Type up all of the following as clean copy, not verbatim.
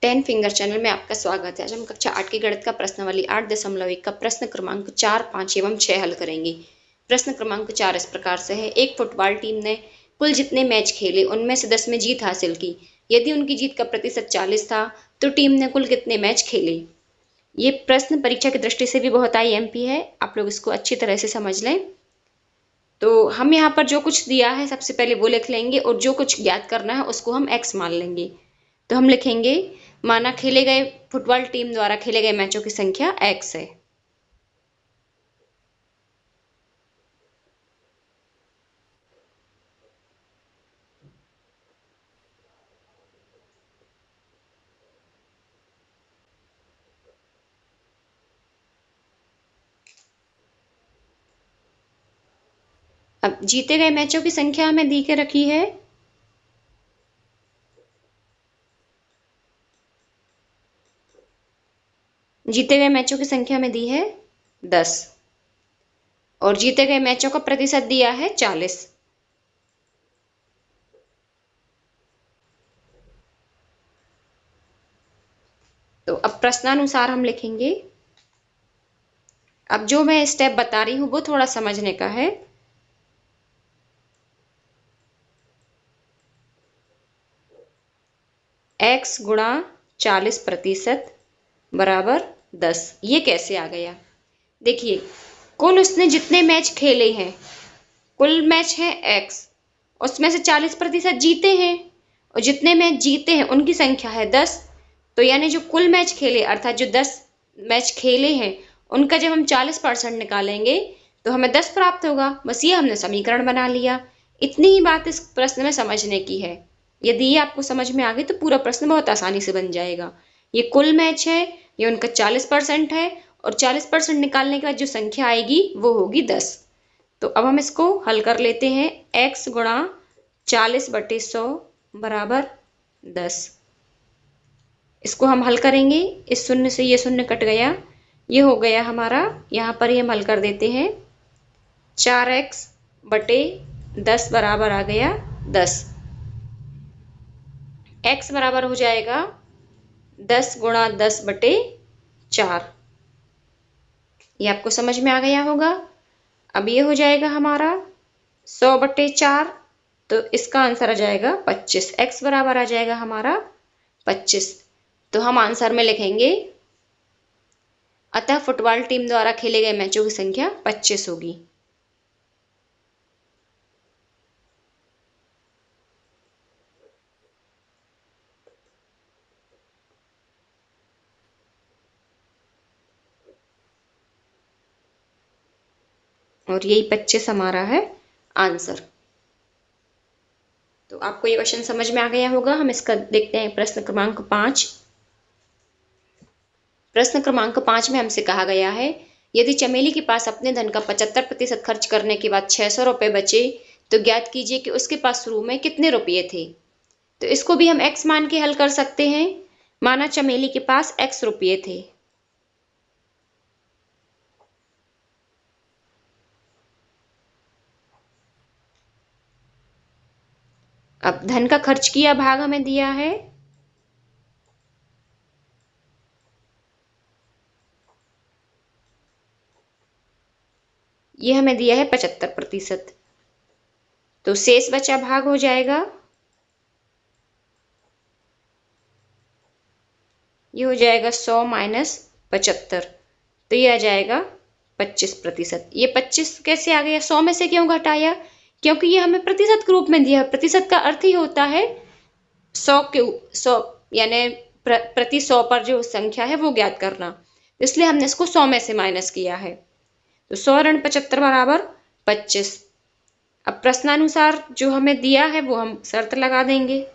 10 finger channel में आपका स्वागत है। आज हम कक्षा 8 की गणित का प्रश्नावली 8.1 का प्रश्न क्रमांक 4, 5 एवं 6 हल करेंगे। प्रश्न क्रमांक 4 इस प्रकार से है। एक फुटबॉल टीम ने कुल जितने मैच खेले उनमें से 10 में जीत हासिल की। यदि उनकी जीत का प्रतिशत 40 था तो टीम ने कुल कितने मैच खेले। ये प्रश्न परीक्षा की दृष्टि से भी बहुत IMP है, आप लोग इसको अच्छी तरह से समझ लें। तो हम यहाँ पर जो कुछ दिया है सबसे पहले वो लिख लेंगे और जो कुछ ज्ञात करना है उसको हम x मान लेंगे। तो हम लिखेंगे माना खेले गए फुटबॉल टीम द्वारा खेले गए मैचों की संख्या x है। अब जीते गए मैचों की संख्या हमें दी के रखी है जीते गए मैचों की संख्या में दी है 10 और जीते गए मैचों का प्रतिशत दिया है 40। तो अब प्रश्नानुसार हम लिखेंगे। अब जो मैं स्टेप बता रही हूं वो थोड़ा समझने का है। x गुणा 40% बराबर 10। ये कैसे आ गया? देखिए, कुल उसने जितने मैच खेले हैं, कुल मैच है x, उसमें से 40% जीते हैं और जितने मैच जीते हैं उनकी संख्या है 10। तो यानी जो कुल मैच खेले अर्थात जो 10 मैच खेले हैं उनका जब हम 40% निकालेंगे तो हमें 10 प्राप्त होगा। बस ये हमने समीकरण बना लिया। इतनी ही बात इस प्रश्न में समझने की है। यदि ये आपको समझ में आ गई तो पूरा प्रश्न बहुत आसानी से बन जाएगा। ये कुल मैच है, ये उनका 40% है और 40% निकालने के बाद जो संख्या आएगी वो होगी 10। तो अब हम इसको हल कर लेते हैं। x गुणा 40/100 बराबर 10। इसको हम हल करेंगे। इस शून्य से ये शून्य कट गया, ये हो गया हमारा, यहाँ पर ही हम हल कर देते हैं। 4x/10 बराबर आ गया 10। x बराबर हो जाएगा 10 गुणा 10/4। ये आपको समझ में आ गया होगा। अब ये हो जाएगा हमारा 100/4, तो इसका आंसर आ जाएगा 25। x बराबर आ जाएगा हमारा 25। तो हम आंसर में लिखेंगे अतः फुटबॉल टीम द्वारा खेले गए मैचों की संख्या 25 होगी। और यही 25 हमारा है आंसर। तो आपको ये क्वेश्चन समझ में आ गया होगा। हम इसका देखते हैं प्रश्न क्रमांक 5। प्रश्न क्रमांक 5 में हमसे कहा गया है यदि चमेली के पास अपने धन का 75% खर्च करने के बाद 600 रुपये बचे तो ज्ञात कीजिए कि उसके पास शुरू में कितने रुपये थे। तो इसको भी हम x मान के हल कर सकते हैं। माना चमेली के पास x रुपये थे। अब धन का खर्च किया भाग हमें दिया है ये हमें दिया है 75%। तो शेष बचा भाग हो जाएगा, ये हो जाएगा 100 माइनस 75। तो ये आ जाएगा 25%। ये 25 कैसे आ गया? 100 में से क्यों घटाया? क्योंकि ये हमें प्रतिशत के रूप में दिया है। प्रतिशत का अर्थ ही होता है 100 यानी प्रति 100 पर जो संख्या है वो ज्ञात करना। इसलिए हमने इसको 100 में से माइनस किया है। तो 100 ऋण 75 बराबर 25। अब प्रश्नानुसार जो हमें दिया है वो हम शर्त लगा देंगे।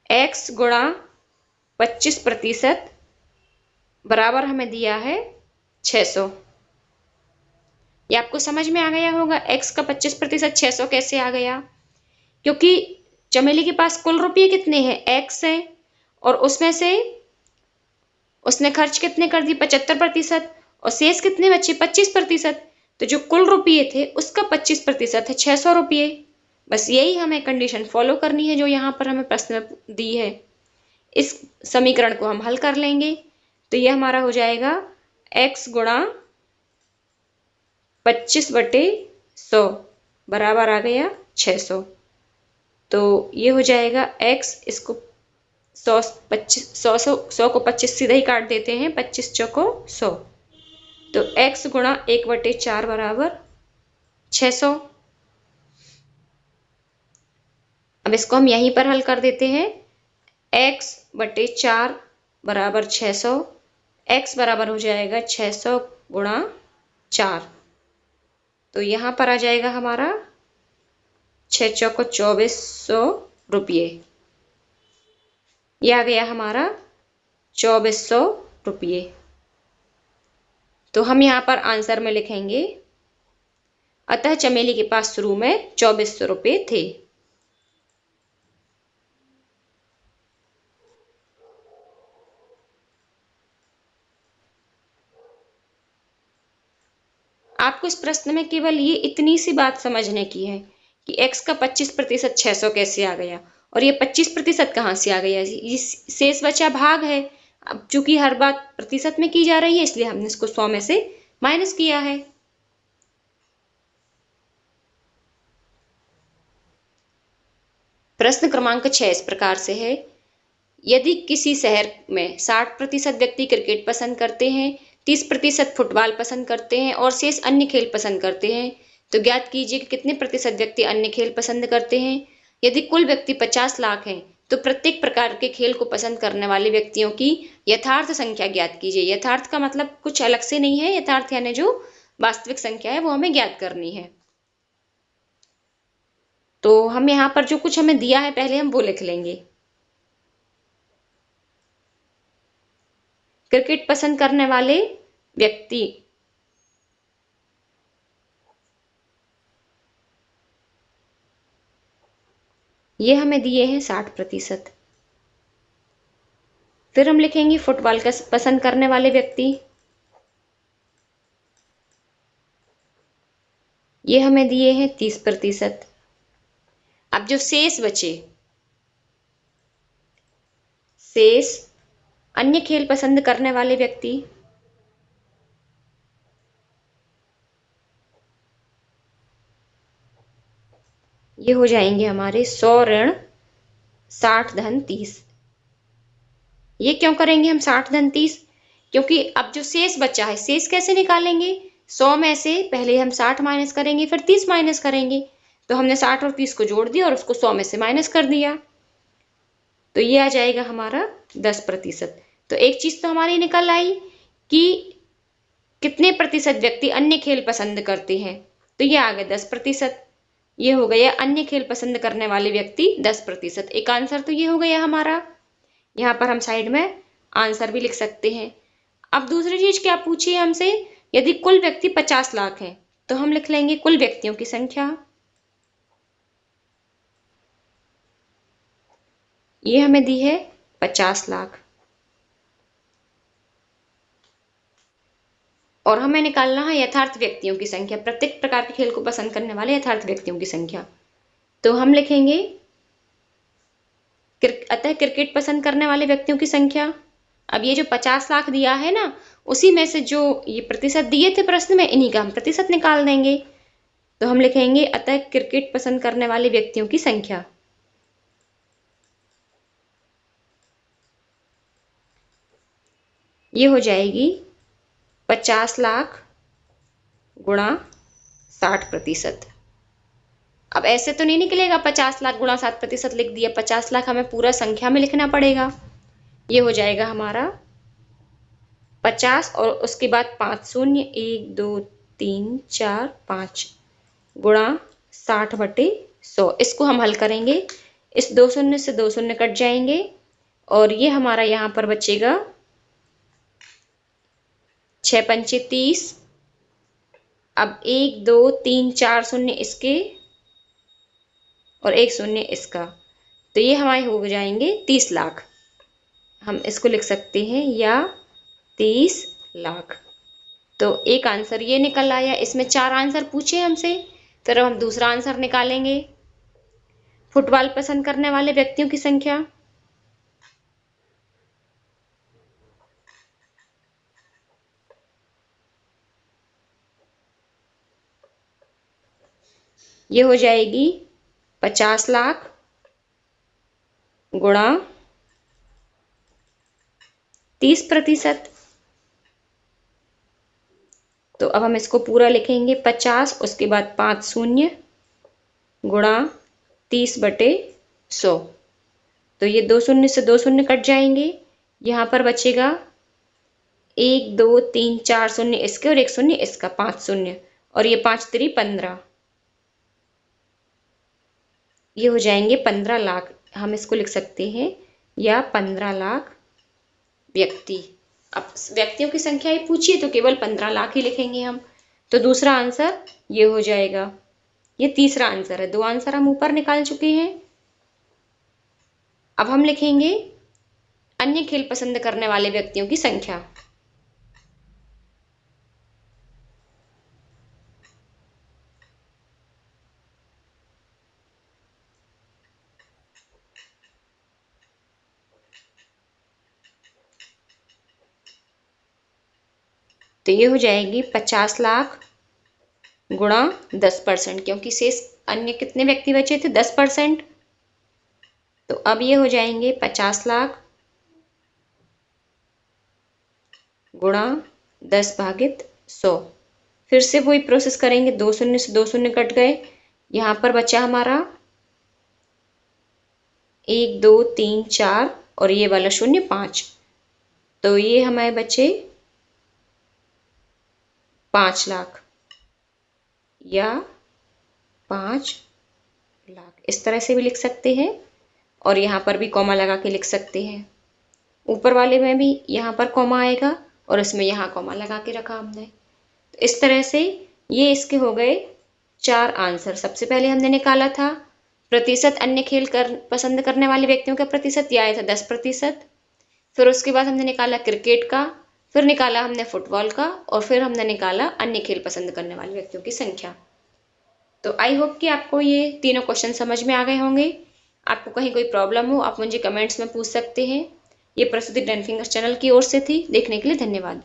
x गुणा 25% बराबर हमें दिया है 600। ये आपको समझ में आ गया होगा। x का 25% 600 कैसे आ गया? क्योंकि चमेली के पास कुल रुपये कितने हैं? x है और उसमें से उसने खर्च कितने कर दिए? 75% और शेष कितने बचे? 25%। तो जो कुल रुपये थे उसका 25% है 600 रुपये। बस यही हमें कंडीशन फॉलो करनी है जो यहाँ पर हमें प्रश्न में दी है। इस समीकरण को हम हल कर लेंगे तो ये हमारा हो जाएगा x गुणा 25/100 बराबर आ गया 600। तो ये हो जाएगा x, इसको 100 को 25 सीधा ही काट देते हैं, 25 चौको 100, तो x गुणा 1/4 बराबर 600। अब इसको हम यहीं पर हल कर देते हैं। x/4 बराबर 600, x बराबर हो जाएगा 600 गुणा 4, तो यहाँ पर आ जाएगा हमारा 6 चौको 2400 रुपये। यह आ गया हमारा 2400 रुपये। तो हम यहाँ पर आंसर में लिखेंगे, अतः चमेली के पास शुरू में 2400 रुपये थे। आपको इस प्रश्न में केवल ये इतनी सी बात समझने की है कि x का 25% 600 कैसे आ गया, और ये 25% कहाँ से आ गया, ये शेष बचा भाग है। अब चूंकि हर बात प्रतिशत में की जा रही है इसलिए हमने इसको 100 में से माइनस किया है। प्रश्न क्रमांक 6 इस प्रकार से है, यदि किसी शहर में 60% व्यक्ति क्रिकेट पसंद करते हैं, 30% फुटबॉल पसंद करते हैं और शेष अन्य खेल पसंद करते हैं, तो ज्ञात कीजिए कि कितने प्रतिशत व्यक्ति अन्य खेल पसंद करते हैं। यदि कुल व्यक्ति 50 लाख हैं तो प्रत्येक प्रकार के खेल को पसंद करने वाले व्यक्तियों की यथार्थ संख्या ज्ञात कीजिए। यथार्थ का मतलब कुछ अलग से नहीं है, यथार्थ यानी जो वास्तविक संख्या है वो हमें ज्ञात करनी है। तो हम यहाँ पर जो कुछ हमें दिया है पहले हम वो लिख लेंगे। क्रिकेट पसंद करने वाले व्यक्ति ये हमें दिए हैं 60%। फिर हम लिखेंगे फुटबॉल का पसंद करने वाले व्यक्ति, ये हमें दिए हैं 30%। अब जो शेष बचे, शेष अन्य खेल पसंद करने वाले व्यक्ति, ये हो जाएंगे हमारे 100 ऋण 60 धन 30। ये क्यों करेंगे हम 60 धन 30? क्योंकि अब जो शेष बचा है, शेष कैसे निकालेंगे, 100 में से पहले हम 60 माइनस करेंगे फिर 30 माइनस करेंगे। तो हमने 60 और 30 को जोड़ दिया और उसको 100 में से माइनस कर दिया, तो ये आ जाएगा हमारा 10%। तो एक चीज तो हमारी निकल आई कि कितने प्रतिशत व्यक्ति अन्य खेल पसंद करते हैं, तो ये आ गया 10%। ये हो गया अन्य खेल पसंद करने वाले व्यक्ति 10%। एक आंसर तो ये हो गया हमारा। यहाँ पर हम साइड में आंसर भी लिख सकते हैं। अब दूसरी चीज क्या पूछी है हमसे, यदि कुल व्यक्ति 50 लाख हैं तो हम लिख लेंगे कुल व्यक्तियों की संख्या। ये हमें दी है 50 लाख और हमें निकालना है यथार्थ व्यक्तियों की संख्या, प्रत्येक प्रकार के खेल को पसंद करने वाले यथार्थ व्यक्तियों की संख्या। तो हम लिखेंगे अतः क्रिकेट पसंद करने वाले व्यक्तियों की संख्या। अब ये जो 50 लाख दिया है ना, उसी में से जो ये प्रतिशत दिए थे प्रश्न में, इन्हीं का हम प्रतिशत निकाल देंगे। तो हम लिखेंगे अतः क्रिकेट पसंद करने वाले व्यक्तियों की संख्या। ये हो जाएगी 50 लाख गुणा 60%। अब ऐसे तो नहीं निकलेगा, 50 लाख गुणा 7% लिख दिया, 50 लाख हमें पूरा संख्या में लिखना पड़ेगा। ये हो जाएगा हमारा 50 और उसके बाद 5 शून्य, 1 2 3 4 5 गुणा 60/100। इसको हम हल करेंगे, इस 2 शून्य से 2 शून्य कट जाएंगे और ये हमारा यहाँ पर बचेगा 6 पंचे 30। अब 1 2 3 4 शून्य इसके और 1 शून्य इसका, तो ये हमारे हो जाएंगे 30 लाख। हम इसको लिख सकते हैं या 30 लाख। तो एक आंसर ये निकल आया। इसमें 4 आंसर पूछे हमसे, फिर हम दूसरा आंसर निकालेंगे। फुटबॉल पसंद करने वाले व्यक्तियों की संख्या। ये हो जाएगी 50 लाख गुणा 30%। तो अब हम इसको पूरा लिखेंगे 50, उसके बाद 5 शून्य गुणा 30/100। तो ये 2 शून्य से 2 शून्य कट जाएंगे। यहाँ पर बचेगा 1 2 3 4 शून्य इसके और 1 शून्य इसका, 5 शून्य, और ये 5 3 15। ये हो जाएंगे 15 लाख। हम इसको लिख सकते हैं या 15 लाख व्यक्ति। अब व्यक्तियों की संख्या ही पूछिए तो केवल 15 लाख ही लिखेंगे हम। तो दूसरा आंसर ये हो जाएगा। ये तीसरा आंसर है। 2 आंसर हम ऊपर निकाल चुके हैं। अब हम लिखेंगे अन्य खेल पसंद करने वाले व्यक्तियों की संख्या। तो ये हो जाएगी 50 लाख गुणा 10%, क्योंकि शेष अन्य कितने व्यक्ति बचे थे? 10%। तो अब ये हो जाएंगे 50 लाख गुणा 10/100। फिर से वही प्रोसेस करेंगे। 2 शून्य से 2 शून्य कट गए। यहाँ पर बचा हमारा 1 2 3 4 और ये वाला शून्य 5। तो ये हमारे बचे 5 लाख या 5 लाख। इस तरह से भी लिख सकते हैं और यहाँ पर भी कॉमा लगा के लिख सकते हैं। ऊपर वाले में भी यहाँ पर कॉमा आएगा और इसमें यहाँ कॉमा लगा के रखा हमने। तो इस तरह से ये इसके हो गए 4 आंसर। सबसे पहले हमने निकाला था प्रतिशत अन्य खेल पसंद करने वाले व्यक्तियों का प्रतिशत, यह आया था 10%। फिर उसके बाद हमने निकाला क्रिकेट का, फिर निकाला हमने फुटबॉल का, और फिर हमने निकाला अन्य खेल पसंद करने वाले व्यक्तियों की संख्या। तो आई होप कि आपको ये तीनों क्वेश्चन समझ में आ गए होंगे। आपको कहीं कोई प्रॉब्लम हो आप मुझे कमेंट्स में पूछ सकते हैं। ये प्रस्तुति टेन फिंगर्स चैनल की ओर से थी। देखने के लिए धन्यवाद।